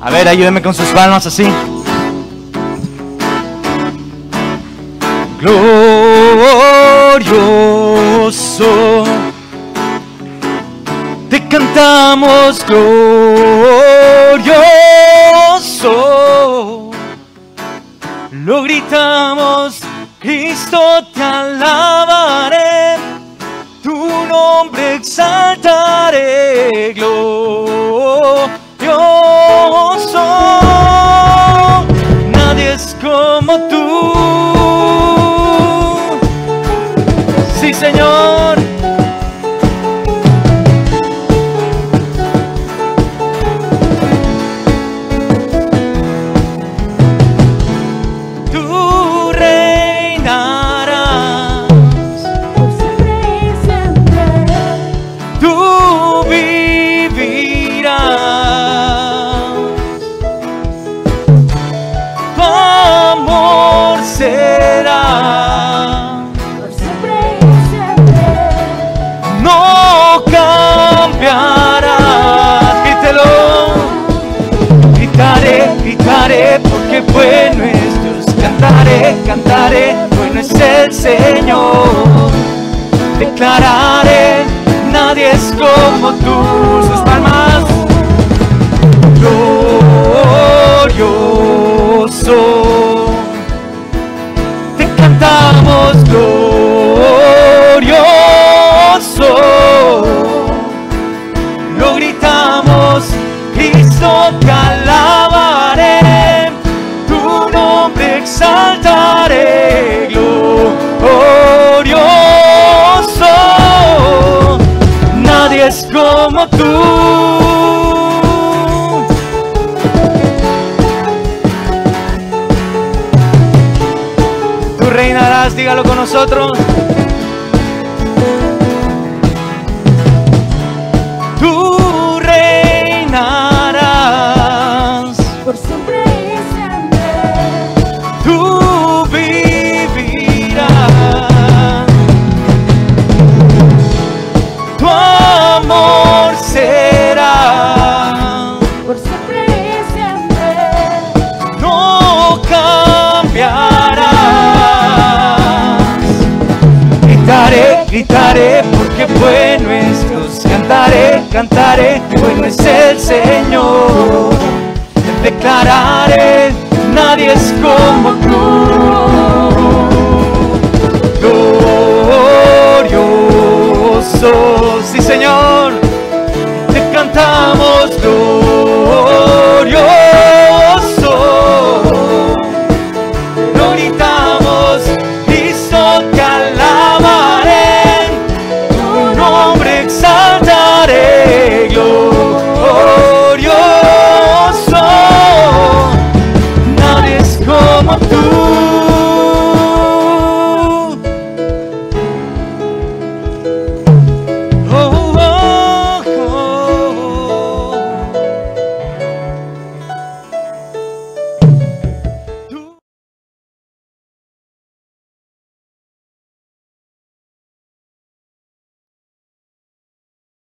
A ver, ayúdeme con sus palmas así. Glorioso, te cantamos glorioso, lo gritamos, Cristo te alabaré, tu nombre exaltaré, glorioso, nadie es como tú. Sí, Señor. Tú reinarás por siempre y siempre. tú vivirás, tu amor será, Por siempre y siempre. no cambiarás. Grítelo, gritaré, gritaré, porque bueno es Dios. Cantaré, cantaré, bueno es el Señor. Declararé, nadie es como tú. Sus palmas. Glorioso, te cantamos glorioso, lo gritamos, Cristo te alabaré, tu nombre exaltaré, glorioso, nadie es como tú. Tú reinarás, dígalo con nosotros. Tú reinarás, Por siempre y siempre. tú vivirás, tu amor será, Por siempre y siempre. no cambiarás. Gritaré, gritaré, porque bueno es Dios. Cantaré, cantaré, bueno es el Señor. Declararé, nadie es como tú. Glorioso, sí, Señor, te cantamos glorioso, lo gritamos, Cristo te alabaré, tu nombre exaltaré, glorioso, nadie es como tú. Oh, oh, oh. Tú.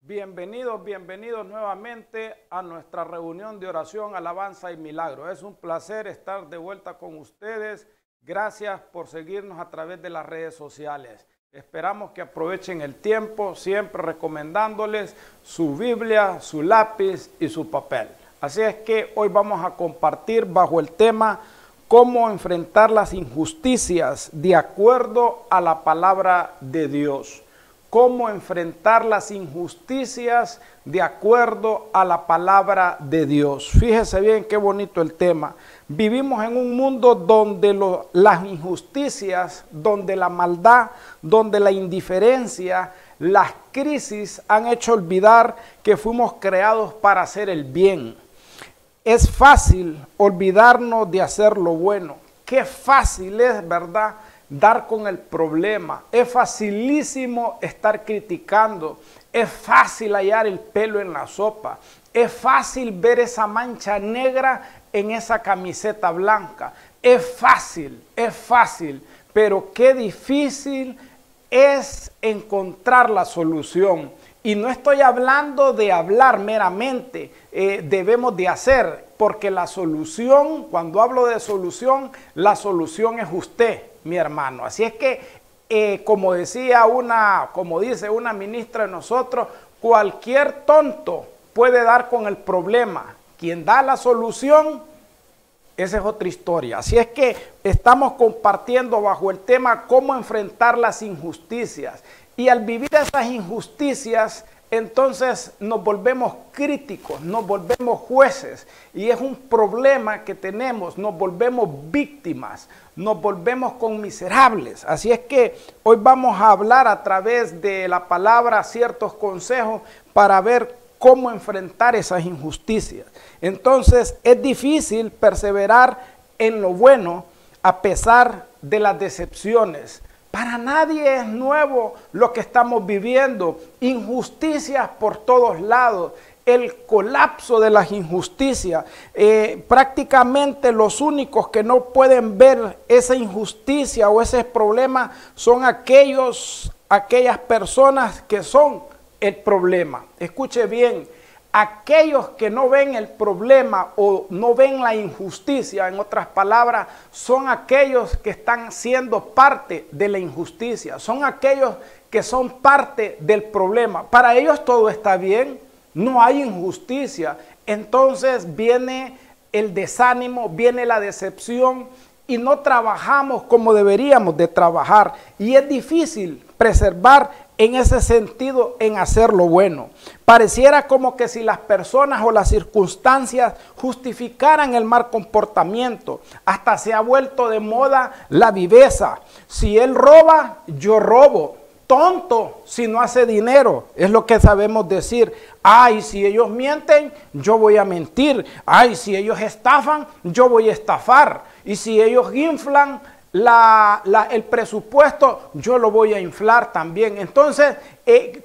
Bienvenidos, bienvenidos nuevamente a nuestra reunión de oración, alabanza y milagro. Es un placer estar de vuelta con ustedes. Gracias por seguirnos a través de las redes sociales. Esperamos que aprovechen el tiempo, siempre recomendándoles su Biblia, su lápiz y su papel. Así es que hoy vamos a compartir bajo el tema cómo enfrentar las injusticias de acuerdo a la palabra de Dios. Cómo enfrentar las injusticias de acuerdo a la palabra de Dios. Fíjese bien qué bonito el tema. Vivimos en un mundo donde las injusticias, donde la maldad, donde la indiferencia, las crisis han hecho olvidar que fuimos creados para hacer el bien. Es fácil olvidarnos de hacer lo bueno. Qué fácil es, ¿verdad?, dar con el problema. Es facilísimo estar criticando. Es fácil hallar el pelo en la sopa. Es fácil ver esa mancha negra en esa camiseta blanca. Es fácil, pero qué difícil es encontrar la solución. Y no estoy hablando de hablar meramente, debemos de hacer, porque la solución, cuando hablo de solución, la solución es usted, mi hermano. Así es que, como dice una ministra de nosotros, cualquier tonto puede dar con el problema. Quien da la solución, esa es otra historia. Así es que estamos compartiendo bajo el tema cómo enfrentar las injusticias. Y al vivir esas injusticias, entonces nos volvemos críticos, nos volvemos jueces. Y es un problema que tenemos, nos volvemos víctimas, nos volvemos conmiserables. Así es que hoy vamos a hablar a través de la palabra ciertos consejos para ver cómo enfrentar esas injusticias. Entonces es difícil perseverar en lo bueno a pesar de las decepciones. Para nadie es nuevo lo que estamos viviendo, injusticias por todos lados, el colapso de las injusticias. Prácticamente los únicos que no pueden ver esa injusticia o ese problema son aquellas personas que son el problema. Escuche bien, aquellos que no ven el problema o no ven la injusticia, en otras palabras, son aquellos que están siendo parte de la injusticia, son aquellos que son parte del problema. Para ellos todo está bien, no hay injusticia. Entonces viene el desánimo, viene la decepción y no trabajamos como deberíamos de trabajar. Y es difícil preservar en ese sentido, en hacer lo bueno. Pareciera como que si las personas o las circunstancias justificaran el mal comportamiento. Hasta se ha vuelto de moda la viveza. Si él roba, yo robo. Tonto si no hace dinero, es lo que sabemos decir. Ay, si ellos mienten, yo voy a mentir. Ay, si ellos estafan, yo voy a estafar. Y si ellos inflan el presupuesto, yo lo voy a inflar también. Entonces,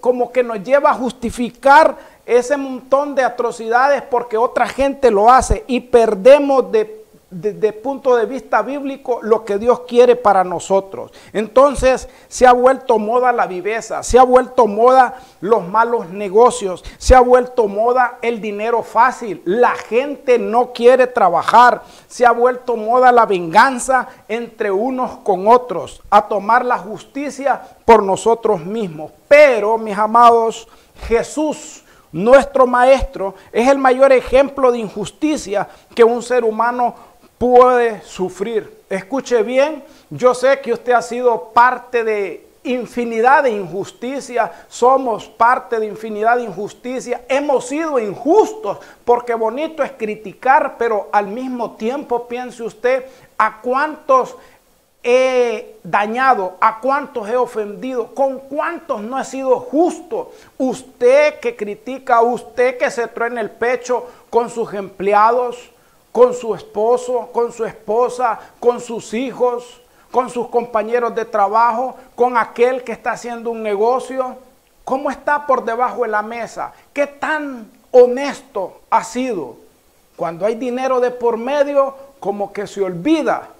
como que nos lleva a justificar ese montón de atrocidades porque otra gente lo hace y perdemos de punto de vista bíblico lo que Dios quiere para nosotros. Entonces se ha vuelto moda la viveza, se ha vuelto moda los malos negocios, se ha vuelto moda el dinero fácil, la gente no quiere trabajar, se ha vuelto moda la venganza entre unos con otros, a tomar la justicia por nosotros mismos. Pero, mis amados, Jesús, nuestro Maestro, es el mayor ejemplo de injusticia que un ser humano puede sufrir. Escuche bien, yo sé que usted ha sido parte de infinidad de injusticias, somos parte de infinidad de injusticias, hemos sido injustos, porque bonito es criticar, pero al mismo tiempo piense usted a cuántos he dañado, a cuántos he ofendido, con cuántos no he sido justo. Usted que critica, usted que se truena el pecho con sus empleados, con su esposo, con su esposa, con sus hijos, con sus compañeros de trabajo, con aquel que está haciendo un negocio. ¿Cómo está por debajo de la mesa? ¿Qué tan honesto ha sido? Cuando hay dinero de por medio, como que se olvida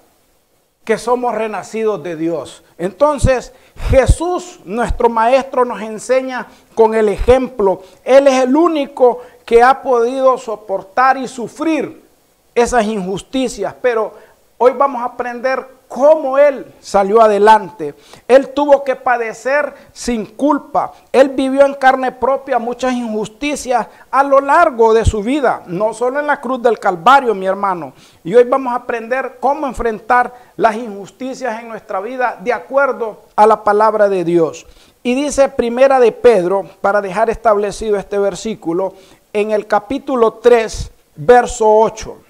que somos renacidos de Dios. Entonces, Jesús, nuestro Maestro, nos enseña con el ejemplo. Él es el único que ha podido soportar y sufrir esas injusticias, pero hoy vamos a aprender cómo Él salió adelante. Él tuvo que padecer sin culpa. Él vivió en carne propia muchas injusticias a lo largo de su vida, no solo en la cruz del Calvario, mi hermano. Y hoy vamos a aprender cómo enfrentar las injusticias en nuestra vida de acuerdo a la palabra de Dios. Y dice Primera de Pedro, para dejar establecido este versículo, en el capítulo 3, verso 8.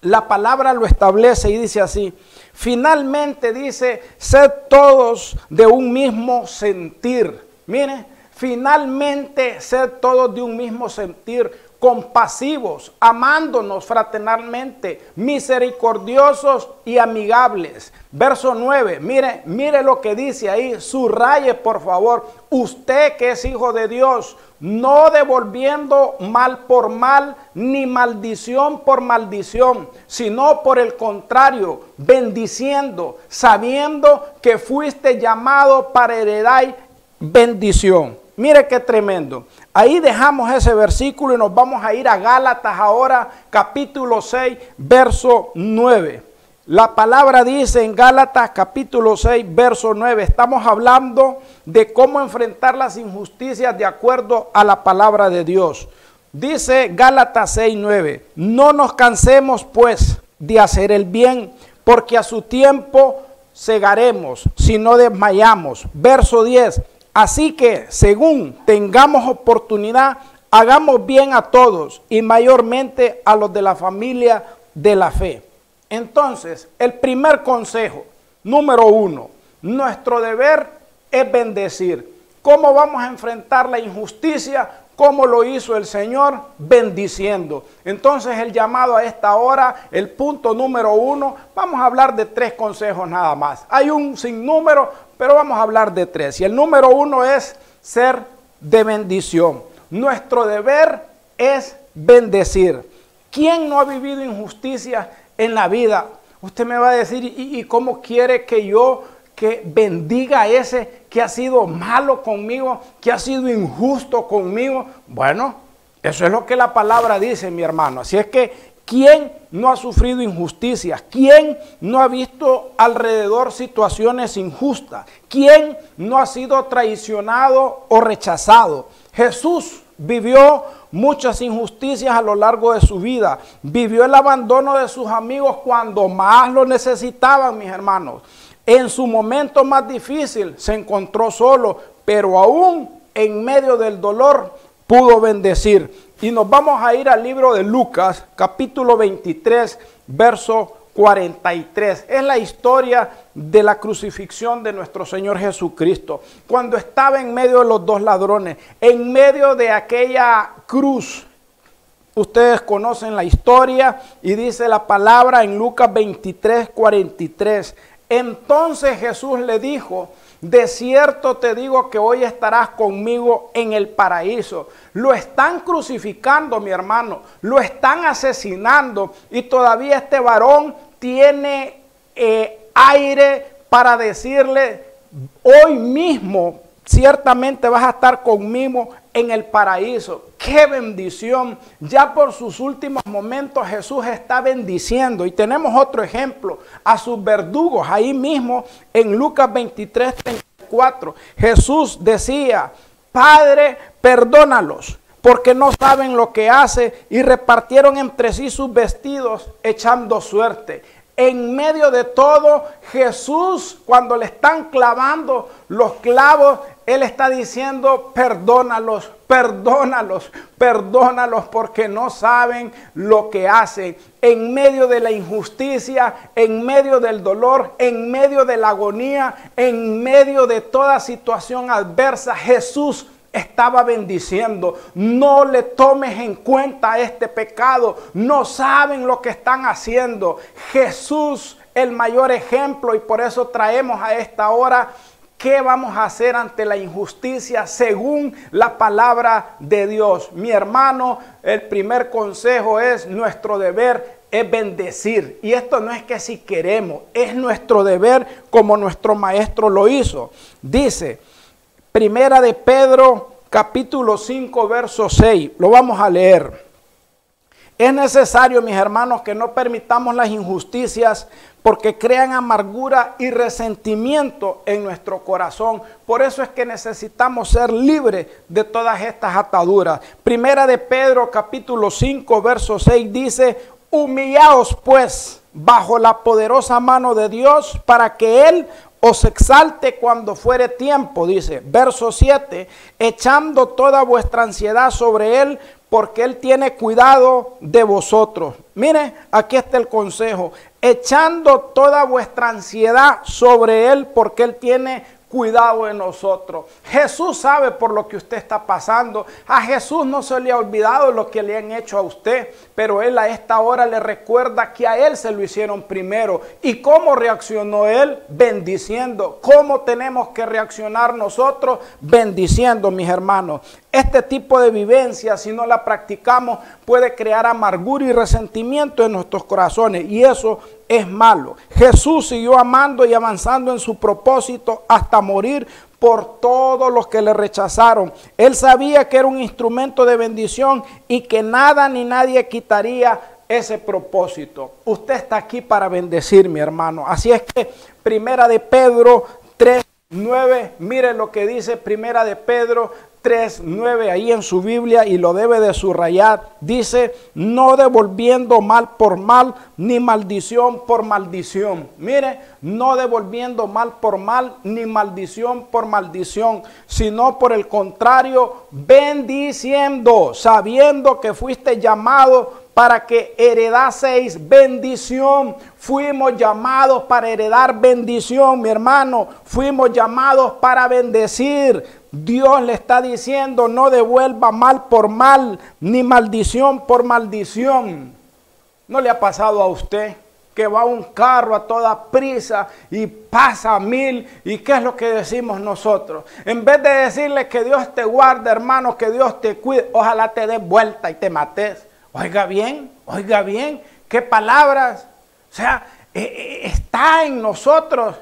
La palabra lo establece y dice así: finalmente dice, sed todos de un mismo sentir. Mire, finalmente sed todos de un mismo sentir, compasivos, amándonos fraternalmente, misericordiosos y amigables. Verso 9, mire lo que dice ahí, subraye por favor, usted que es hijo de Dios, no devolviendo mal por mal, ni maldición por maldición, sino por el contrario, bendiciendo, sabiendo que fuiste llamado para heredar bendición. Mire qué tremendo. Ahí dejamos ese versículo y nos vamos a ir a Gálatas ahora, capítulo 6, verso 9. La palabra dice en Gálatas capítulo 6, verso 9, estamos hablando de cómo enfrentar las injusticias de acuerdo a la palabra de Dios. Dice Gálatas 6, 9, no nos cansemos pues de hacer el bien, porque a su tiempo segaremos si no desmayamos. Verso 10, así que según tengamos oportunidad, hagamos bien a todos y mayormente a los de la familia de la fe. Entonces, el primer consejo, número 1, nuestro deber es bendecir. ¿Cómo vamos a enfrentar la injusticia? ¿Cómo lo hizo el Señor? Bendiciendo. Entonces, el llamado a esta hora, el punto número 1, vamos a hablar de 3 consejos nada más. Hay un sinnúmero, pero vamos a hablar de 3. Y el número 1 es ser de bendición. Nuestro deber es bendecir. ¿Quién no ha vivido injusticia en la vida? Usted me va a decir, ¿y cómo quiere que yo que bendiga a ese que ha sido malo conmigo, que ha sido injusto conmigo? Bueno, eso es lo que la palabra dice, mi hermano. Así es que, ¿quién no ha sufrido injusticias? ¿Quién no ha visto alrededor situaciones injustas? ¿Quién no ha sido traicionado o rechazado? Jesús vivió muchas injusticias a lo largo de su vida. Vivió el abandono de sus amigos cuando más lo necesitaban, mis hermanos. En su momento más difícil se encontró solo, pero aún en medio del dolor pudo bendecir. Y nos vamos a ir al libro de Lucas, capítulo 23, verso 43. Es la historia de la crucifixión de nuestro Señor Jesucristo. Cuando estaba en medio de los 2 ladrones, en medio de aquella cruz. Ustedes conocen la historia y dice la palabra en Lucas 23, 43. Entonces Jesús le dijo, de cierto te digo que hoy estarás conmigo en el paraíso. Lo están crucificando, mi hermano, lo están asesinando y todavía este varón tiene aire para decirle, hoy mismo ciertamente vas a estar conmigo en el paraíso. ¡Qué bendición! Ya por sus últimos momentos Jesús está bendiciendo. Y tenemos otro ejemplo, a sus verdugos. Ahí mismo en Lucas 23, 34, Jesús decía, Padre, perdónalos, porque no saben lo que hace, y repartieron entre sí sus vestidos, echando suerte. En medio de todo, Jesús, cuando le están clavando los clavos, Él está diciendo, perdónalos, perdónalos, perdónalos, porque no saben lo que hacen. En medio de la injusticia, en medio del dolor, en medio de la agonía, en medio de toda situación adversa, Jesús estaba bendiciendo. No le tomes en cuenta este pecado. No saben lo que están haciendo. Jesús, el mayor ejemplo, y por eso traemos a esta hora, ¿qué vamos a hacer ante la injusticia según la palabra de Dios? Mi hermano, el primer consejo es, nuestro deber es bendecir. Y esto no es que si queremos, es nuestro deber como nuestro maestro lo hizo. Dice, Primera de Pedro, capítulo 5, verso 6. Lo vamos a leer. Es necesario, mis hermanos, que no permitamos las injusticias porque crean amargura y resentimiento en nuestro corazón. Por eso es que necesitamos ser libres de todas estas ataduras. Primera de Pedro, capítulo 5, verso 6 dice, humillaos pues bajo la poderosa mano de Dios para que Él os exalte cuando fuere tiempo, dice. Verso 7, echando toda vuestra ansiedad sobre Él, porque Él tiene cuidado de vosotros. Mire, aquí está el consejo. Echando toda vuestra ansiedad sobre Él, porque Él tiene cuidado de nosotros. Jesús sabe por lo que usted está pasando. A Jesús no se le ha olvidado lo que le han hecho a usted, pero Él a esta hora le recuerda que a Él se lo hicieron primero. ¿Y cómo reaccionó Él? Bendiciendo. ¿Cómo tenemos que reaccionar nosotros? Bendiciendo, mis hermanos. Este tipo de vivencia, si no la practicamos, puede crear amargura y resentimiento en nuestros corazones, y eso es malo. Jesús siguió amando y avanzando en su propósito hasta morir por todos los que le rechazaron. Él sabía que era un instrumento de bendición y que nada ni nadie quitaría ese propósito. Usted está aquí para bendecir, mi hermano. Así es que Primera de Pedro 3:9, mire lo que dice Primera de Pedro 3:9 ahí en su Biblia, y lo debe de subrayar. Dice: no devolviendo mal por mal, ni maldición por maldición. Mire, no devolviendo mal por mal, ni maldición por maldición, sino por el contrario, bendiciendo, sabiendo que fuiste llamado para que heredaseis bendición. Fuimos llamados para heredar bendición, mi hermano. Fuimos llamados para bendecir. Dios le está diciendo: no devuelva mal por mal, ni maldición por maldición. ¿No le ha pasado a usted que va un carro a toda prisa y pasa a 1000? ¿Y qué es lo que decimos nosotros? En vez de decirle que Dios te guarde, hermano, que Dios te cuide, ojalá te des vuelta y te mates. Oiga bien, qué palabras. O sea, está en nosotros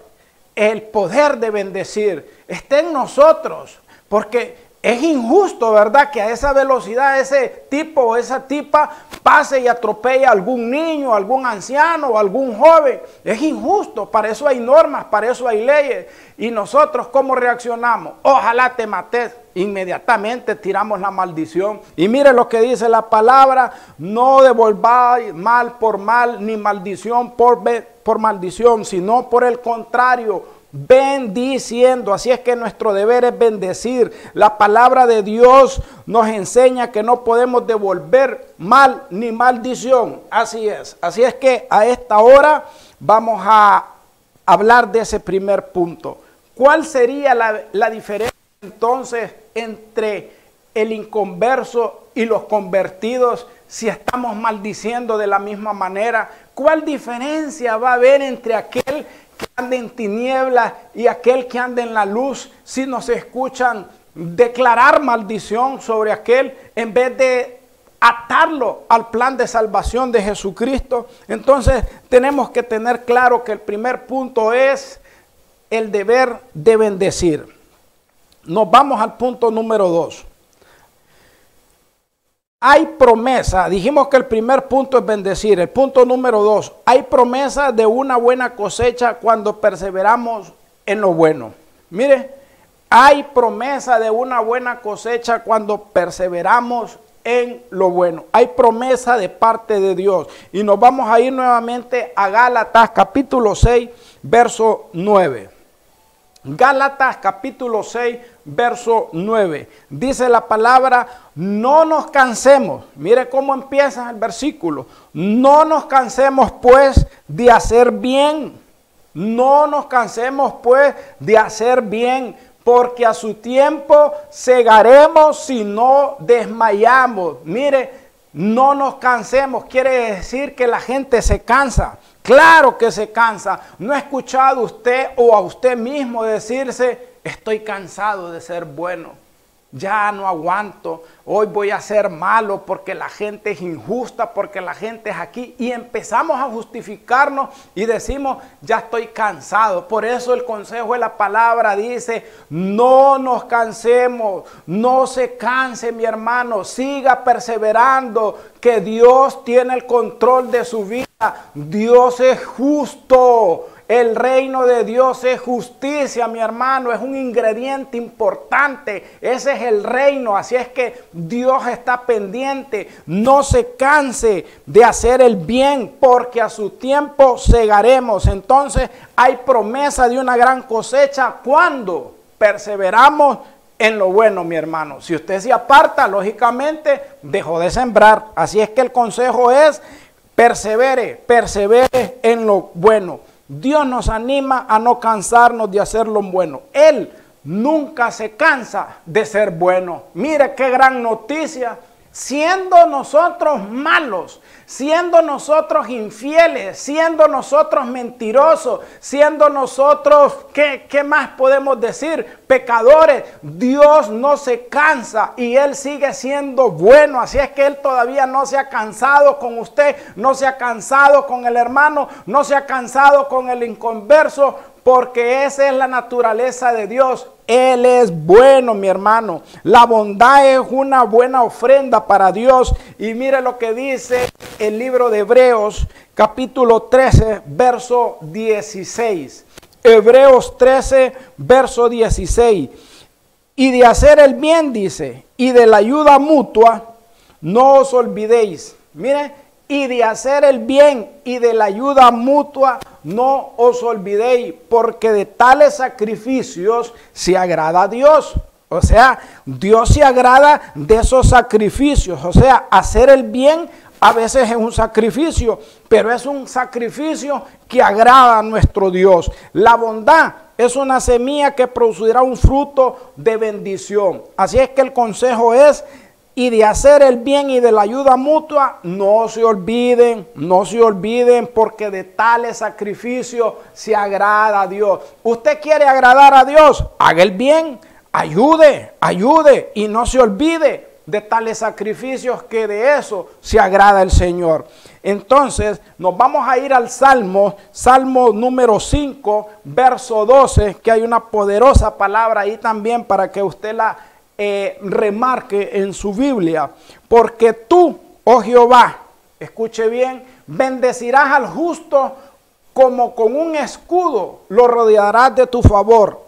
el poder de bendecir. Está en nosotros, porque es injusto, ¿verdad?, que a esa velocidad ese tipo o esa tipa pase y atropelle a algún niño, a algún anciano o a algún joven. Es injusto, para eso hay normas, para eso hay leyes. Y nosotros, ¿cómo reaccionamos? Ojalá te mates. Inmediatamente tiramos la maldición. Y mire lo que dice la palabra: no devolváis mal por mal, ni maldición por maldición, sino por el contrario, bendiciendo. Así es que nuestro deber es bendecir. La palabra de Dios nos enseña que no podemos devolver mal ni maldición. Así es. Así es que a esta hora vamos a hablar de ese primer punto. ¿Cuál sería la diferencia entonces entre el inconverso y los convertidos si estamos maldiciendo de la misma manera? ¿Cuál diferencia va a haber entre aquel que anda en tinieblas y aquel que anda en la luz si nos escuchan declarar maldición sobre aquel en vez de atarlo al plan de salvación de Jesucristo? Entonces tenemos que tener claro que el primer punto es el deber de bendecir. Nos vamos al punto número 2. Hay promesa. Dijimos que el primer punto es bendecir. El punto número 2. Hay promesa de una buena cosecha cuando perseveramos en lo bueno. Mire, hay promesa de una buena cosecha cuando perseveramos en lo bueno. Hay promesa de parte de Dios. Y nos vamos a ir nuevamente a Gálatas capítulo 6, verso 9. Gálatas capítulo 6, verso 9. Dice la palabra: no nos cansemos. Mire cómo empieza el versículo. No nos cansemos pues de hacer bien. No nos cansemos pues de hacer bien, porque a su tiempo segaremos si no desmayamos. Mire, no nos cansemos quiere decir que la gente se cansa. Claro que se cansa. ¿No ha escuchado usted o a usted mismo decirse: estoy cansado de ser bueno, ya no aguanto, hoy voy a ser malo porque la gente es injusta, porque la gente es aquí? Y empezamos a justificarnos y decimos: ya estoy cansado. Por eso el consejo de la palabra dice: no nos cansemos, no se canse, mi hermano, siga perseverando, que Dios tiene el control de su vida. Dios es justo. El reino de Dios es justicia, mi hermano, es un ingrediente importante. Ese es el reino, así es que Dios está pendiente. No se canse de hacer el bien, porque a su tiempo segaremos. Entonces hay promesa de una gran cosecha cuando perseveramos en lo bueno, mi hermano. Si usted se aparta, lógicamente dejó de sembrar. Así es que el consejo es: persevere en lo bueno. Dios nos anima a no cansarnos de hacer lo bueno. Él nunca se cansa de ser bueno. Mire qué gran noticia. Siendo nosotros malos, siendo nosotros infieles, siendo nosotros mentirosos, siendo nosotros, ¿qué más podemos decir? Pecadores, Dios no se cansa y Él sigue siendo bueno. Así es que Él todavía no se ha cansado con usted, no se ha cansado con el hermano, no se ha cansado con el inconverso, porque esa es la naturaleza de Dios. Él es bueno, mi hermano. La bondad es una buena ofrenda para Dios. Y mire lo que dice el libro de Hebreos, capítulo 13, verso 16. Hebreos 13, verso 16. Y de hacer el bien, dice, y de la ayuda mutua, no os olvidéis. Mire, y de hacer el bien y de la ayuda mutua, no os olvidéis, porque de tales sacrificios se agrada a Dios. O sea, Dios se agrada de esos sacrificios. O sea, hacer el bien a veces es un sacrificio, pero es un sacrificio que agrada a nuestro Dios. La bondad es una semilla que producirá un fruto de bendición. Así es que el consejo es: y de hacer el bien y de la ayuda mutua, no se olviden, porque de tales sacrificios se agrada a Dios. Usted quiere agradar a Dios, haga el bien, ayude, y no se olvide de tales sacrificios, que de eso se agrada el Señor. Entonces, nos vamos a ir al Salmo número 5, verso 12, que hay una poderosa palabra ahí también para que usted la remarque en su Biblia. Porque tú, oh Jehová, escuche bien, bendecirás al justo, como con un escudo lo rodearás de tu favor.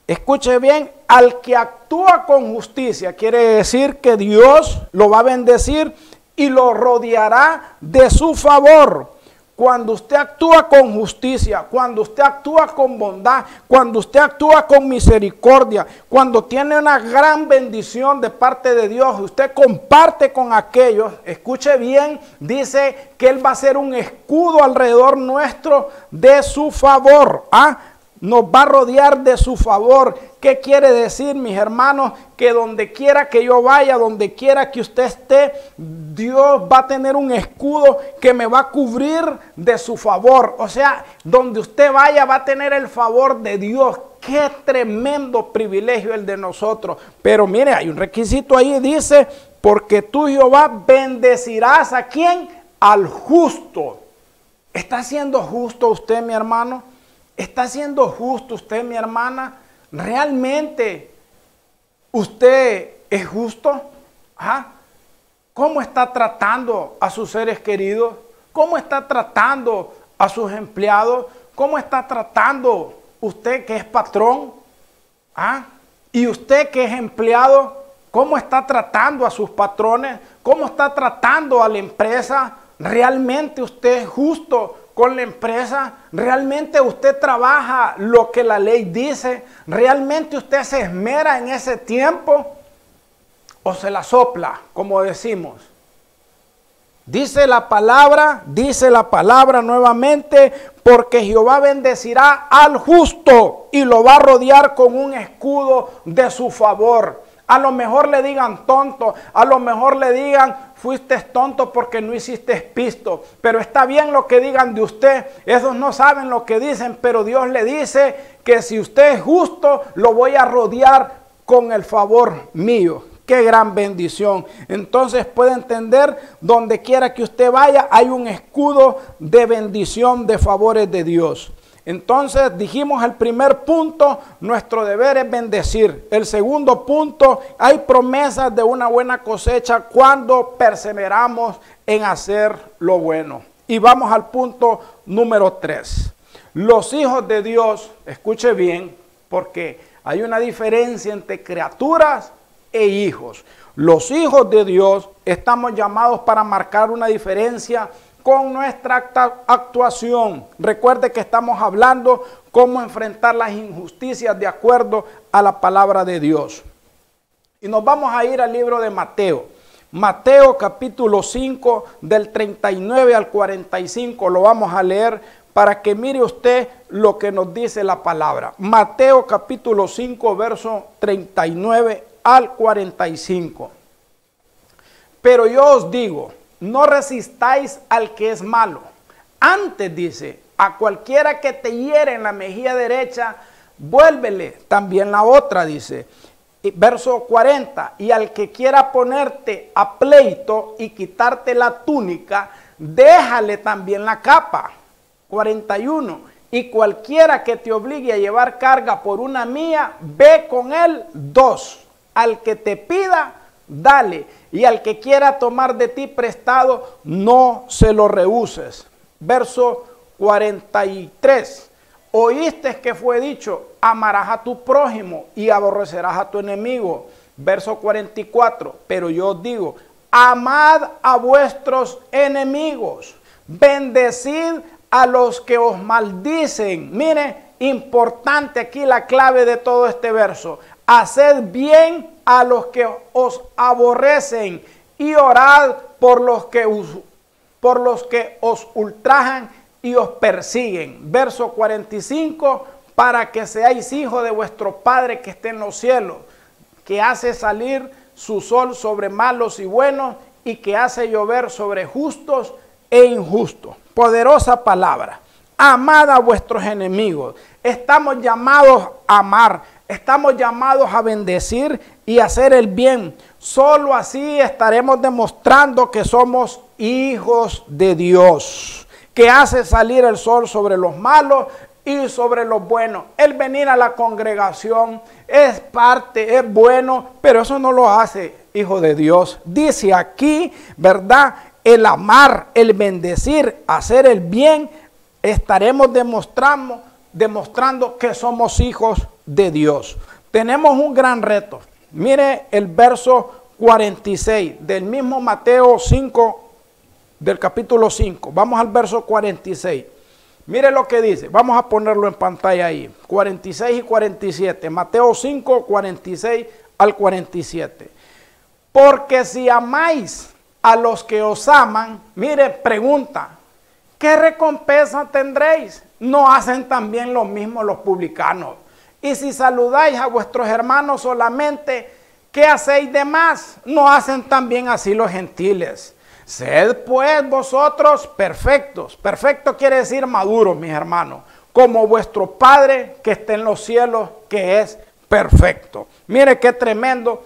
Escuche bien, al que actúa con justicia, quiere decir que Dios lo va a bendecir y lo rodeará de su favor. Cuando usted actúa con justicia, cuando usted actúa con bondad, cuando usted actúa con misericordia, cuando tiene una gran bendición de parte de Dios, usted comparte con aquellos, escuche bien, dice que Él va a ser un escudo alrededor nuestro de su favor. Nos va a rodear de su favor. ¿Qué quiere decir, mis hermanos? Que donde quiera que yo vaya, donde quiera que usted esté, Dios va a tener un escudo que me va a cubrir de su favor. O sea, donde usted vaya va a tener el favor de Dios. Qué tremendo privilegio el de nosotros. Pero mire, hay un requisito ahí, dice: porque tú, Jehová, bendecirás ¿a quién? Al justo. ¿Está siendo justo usted, mi hermano? ¿Está siendo justo usted, mi hermana? ¿Realmente usted es justo? ¿Cómo está tratando a sus seres queridos? ¿Cómo está tratando a sus empleados? ¿Cómo está tratando usted que es patrón? ¿Y usted que es empleado? ¿Cómo está tratando a sus patrones? ¿Cómo está tratando a la empresa? ¿Realmente usted es justo con la empresa? ¿Realmente usted trabaja lo que la ley dice? ¿Realmente usted se esmera en ese tiempo? ¿O se la sopla, como decimos? Dice la palabra nuevamente: porque Jehová bendecirá al justo y lo va a rodear con un escudo de su favor. A lo mejor le digan tonto, a lo mejor le digan fuiste tonto porque no hiciste pisto, pero está bien lo que digan de usted, esos no saben lo que dicen, pero Dios le dice que si usted es justo, lo voy a rodear con el favor mío. Qué gran bendición. Entonces puede entender, donde quiera que usted vaya, hay un escudo de bendición, de favores de Dios. Entonces dijimos el primer punto, nuestro deber es bendecir. El segundo punto, hay promesas de una buena cosecha cuando perseveramos en hacer lo bueno. Y vamos al punto número 3. Los hijos de Dios, escuche bien, porque hay una diferencia entre criaturas e hijos. Los hijos de Dios estamos llamados para marcar una diferencia con nuestra actuación. Recuerde que estamos hablando cómo enfrentar las injusticias de acuerdo a la palabra de Dios. Y nos vamos a ir al libro de Mateo. Mateo capítulo 5 del 39 al 45 lo vamos a leer para que mire usted lo que nos dice la palabra. Mateo capítulo 5 verso 39 al 45. Pero yo os digo, no resistáis al que es malo. Antes dice, a cualquiera que te hiere en la mejilla derecha, vuélvele también la otra, dice. Verso 40, y al que quiera ponerte a pleito y quitarte la túnica, déjale también la capa. 41, Y cualquiera que te obligue a llevar carga por una milla, ve con él 2. Al que te pida, dale. Y al que quiera tomar de ti prestado, no se lo rehuses. Verso 43. Oíste que fue dicho, amarás a tu prójimo y aborrecerás a tu enemigo. Verso 44. Pero yo os digo, amad a vuestros enemigos, bendecid a los que os maldicen. Mire, importante aquí la clave de todo este verso. Haced bien a los que os aborrecen y orad por los que os ultrajan y os persiguen. Verso 45, para que seáis hijos de vuestro Padre que está en los cielos, que hace salir su sol sobre malos y buenos y que hace llover sobre justos e injustos. Poderosa palabra. Amad a vuestros enemigos. Estamos llamados a amar. Estamos llamados a bendecir y hacer el bien. Solo así estaremos demostrando que somos hijos de Dios, que hace salir el sol sobre los malos y sobre los buenos. El venir a la congregación es parte, es bueno, pero eso no lo hace hijo de Dios. Dice aquí, ¿verdad? El amar, el bendecir, hacer el bien, estaremos demostrando que somos hijos de Dios. Tenemos un gran reto. Mire el verso 46 del mismo Mateo 5, del capítulo 5. Vamos al verso 46. Mire lo que dice. Vamos a ponerlo en pantalla ahí. 46 y 47. Mateo 5, 46 al 47. Porque si amáis a los que os aman, mire, pregunta, ¿qué recompensa tendréis? ¿No hacen también lo mismo los publicanos? Y si saludáis a vuestros hermanos solamente, ¿qué hacéis de más? ¿No hacen también así los gentiles? Sed pues vosotros perfectos. Perfecto quiere decir maduros, mis hermanos, como vuestro Padre que está en los cielos, que es perfecto. Mire qué tremendo.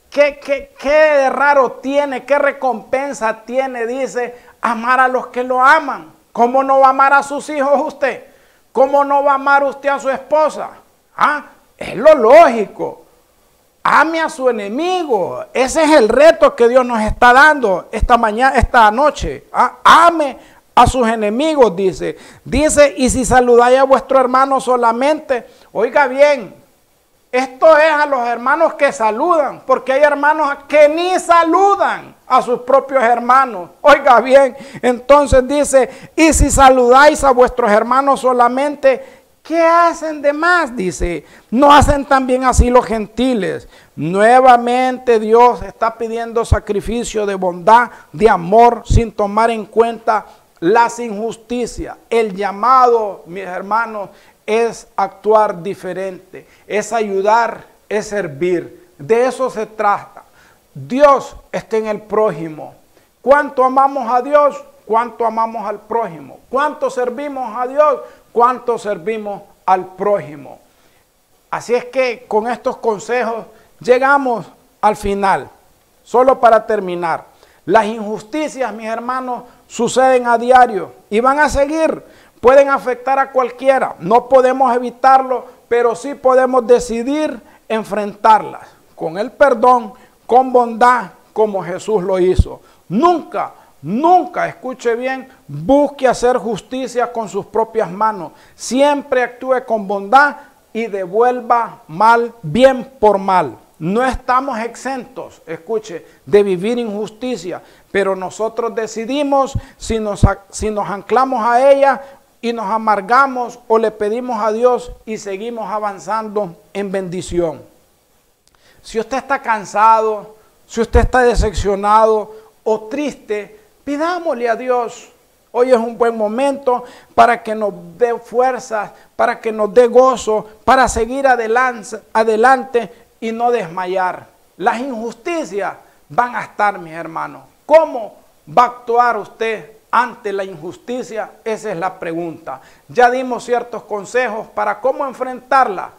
¿Qué de raro tiene? ¿Qué recompensa tiene? Dice, amar a los que lo aman. ¿Cómo no va a amar a sus hijos usted? ¿Cómo no va a amar usted a su esposa? ¿Ah? Es lo lógico. Ame a su enemigo. Ese es el reto que Dios nos está dando esta noche. ¿Ah? Ame a sus enemigos, dice. Dice, y si saludáis a vuestro hermano solamente, oiga bien, esto es a los hermanos que saludan, porque hay hermanos que ni saludan a sus propios hermanos. Oiga bien, entonces dice, y si saludáis a vuestros hermanos solamente, ¿qué hacen de más? Dice, ¿no hacen también así los gentiles? Nuevamente Dios está pidiendo sacrificio de bondad, de amor, sin tomar en cuenta las injusticias. El llamado, mis hermanos, es actuar diferente, es ayudar, es servir. De eso se trata. Dios está en el prójimo. ¿Cuánto amamos a Dios? ¿Cuánto amamos al prójimo? ¿Cuánto servimos a Dios? ¿Cuánto servimos al prójimo? Así es que con estos consejos llegamos al final. Solo para terminar, las injusticias, mis hermanos, suceden a diario y van a seguir. Pueden afectar a cualquiera, no podemos evitarlo, pero sí podemos decidir enfrentarlas con el perdón, con bondad, como Jesús lo hizo. Nunca, escuche bien, busque hacer justicia con sus propias manos. Siempre actúe con bondad y devuelva bien por mal. No estamos exentos, escuche, de vivir injusticia, pero nosotros decidimos si nos anclamos a ella y nos amargamos o le pedimos a Dios y seguimos avanzando en bendición. Si usted está cansado, si usted está decepcionado o triste, pidámosle a Dios. Hoy es un buen momento para que nos dé fuerzas, para que nos dé gozo, para seguir adelante y no desmayar. Las injusticias van a estar, mis hermanos. ¿Cómo va a actuar usted ante la injusticia? Esa es la pregunta. Ya dimos ciertos consejos para cómo enfrentar la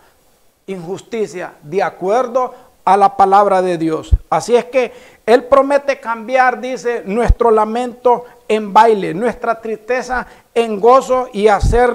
injusticia de acuerdo a la palabra de Dios. Así es que Él promete cambiar, dice, nuestro lamento en baile, nuestra tristeza en gozo y hacer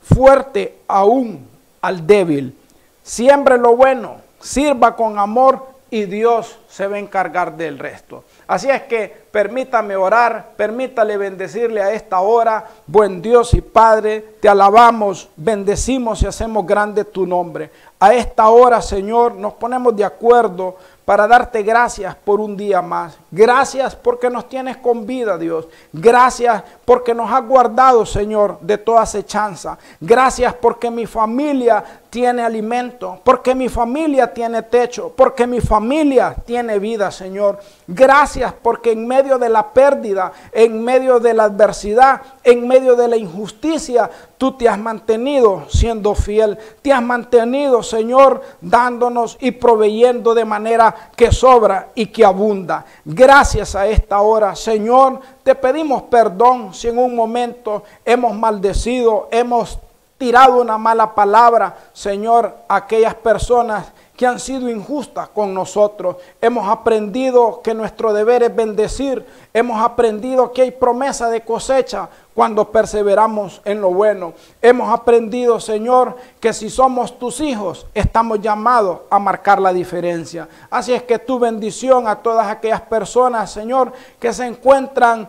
fuerte aún al débil. Siembre lo bueno, sirva con amor y Dios se va a encargar del resto. Así es que permítame orar, permítale bendecirle a esta hora. Buen Dios y Padre, te alabamos, bendecimos y hacemos grande tu nombre. A esta hora, Señor, nos ponemos de acuerdo para darte gracias por un día más. Gracias porque nos tienes con vida, Dios. Gracias porque nos has guardado, Señor, de toda acechanza. Gracias porque mi familia tiene alimento, porque mi familia tiene techo, porque mi familia tiene vida, Señor. Gracias porque en medio de la pérdida, en medio de la adversidad, en medio de la injusticia, tú te has mantenido siendo fiel. Te has mantenido, Señor, dándonos y proveyendo de manera que sobra y que abunda. Gracias a esta hora, Señor, te pedimos perdón si en un momento hemos maldecido, hemos tirado una mala palabra, Señor, a aquellas personas que han sido injustas con nosotros. Hemos aprendido que nuestro deber es bendecir. Hemos aprendido que hay promesa de cosecha cuando perseveramos en lo bueno. Hemos aprendido, Señor, que si somos tus hijos, estamos llamados a marcar la diferencia. Así es que tu bendición a todas aquellas personas, Señor, que se encuentran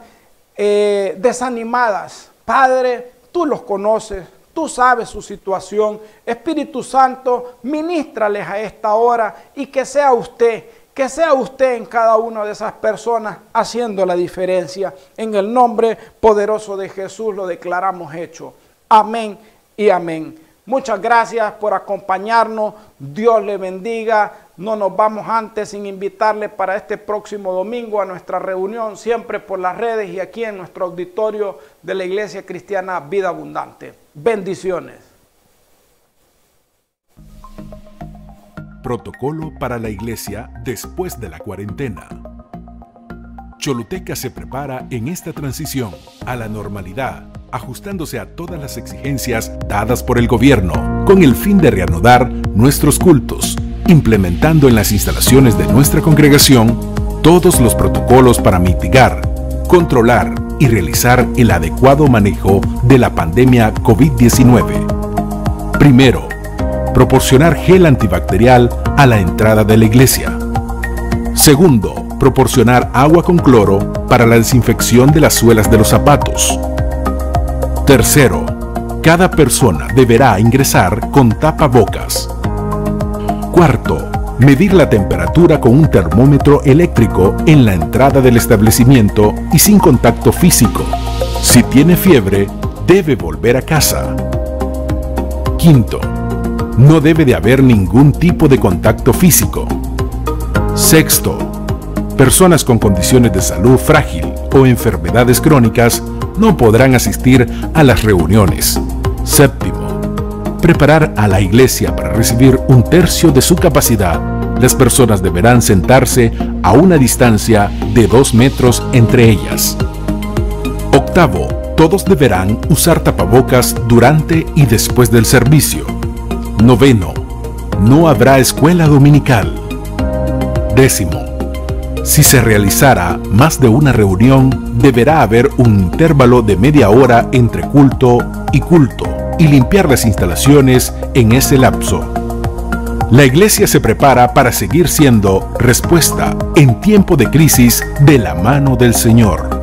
desanimadas. Padre, tú los conoces. Tú sabes su situación. Espíritu Santo, ministrales a esta hora y que sea usted en cada una de esas personas haciendo la diferencia. En el nombre poderoso de Jesús lo declaramos hecho. Amén y amén. Muchas gracias por acompañarnos. Dios le bendiga. No nos vamos antes sin invitarle para este próximo domingo a nuestra reunión, siempre por las redes y aquí en nuestro auditorio de la Iglesia Cristiana Vida Abundante. Bendiciones. Protocolo para la iglesia después de la cuarentena. Choluteca se prepara en esta transición a la normalidad, ajustándose a todas las exigencias dadas por el gobierno, con el fin de reanudar nuestros cultos, implementando en las instalaciones de nuestra congregación todos los protocolos para mitigar, controlar y realizar el adecuado manejo de la pandemia COVID-19. Primero, proporcionar gel antibacterial a la entrada de la iglesia. Segundo, proporcionar agua con cloro para la desinfección de las suelas de los zapatos. Tercero, cada persona deberá ingresar con tapabocas. Cuarto, medir la temperatura con un termómetro eléctrico en la entrada del establecimiento y sin contacto físico. Si tiene fiebre, debe volver a casa. Quinto, no debe de haber ningún tipo de contacto físico. Sexto, personas con condiciones de salud frágil o enfermedades crónicas no podrán asistir a las reuniones. Séptimo, preparar a la iglesia para recibir 1/3 de su capacidad. Las personas deberán sentarse a una distancia de 2 metros entre ellas. Octavo, todos deberán usar tapabocas durante y después del servicio. Noveno, no habrá escuela dominical. Décimo, si se realizara más de una reunión, deberá haber un intervalo de media hora entre culto y limpiar las instalaciones en ese lapso. La iglesia se prepara para seguir siendo respuesta en tiempo de crisis de la mano del Señor.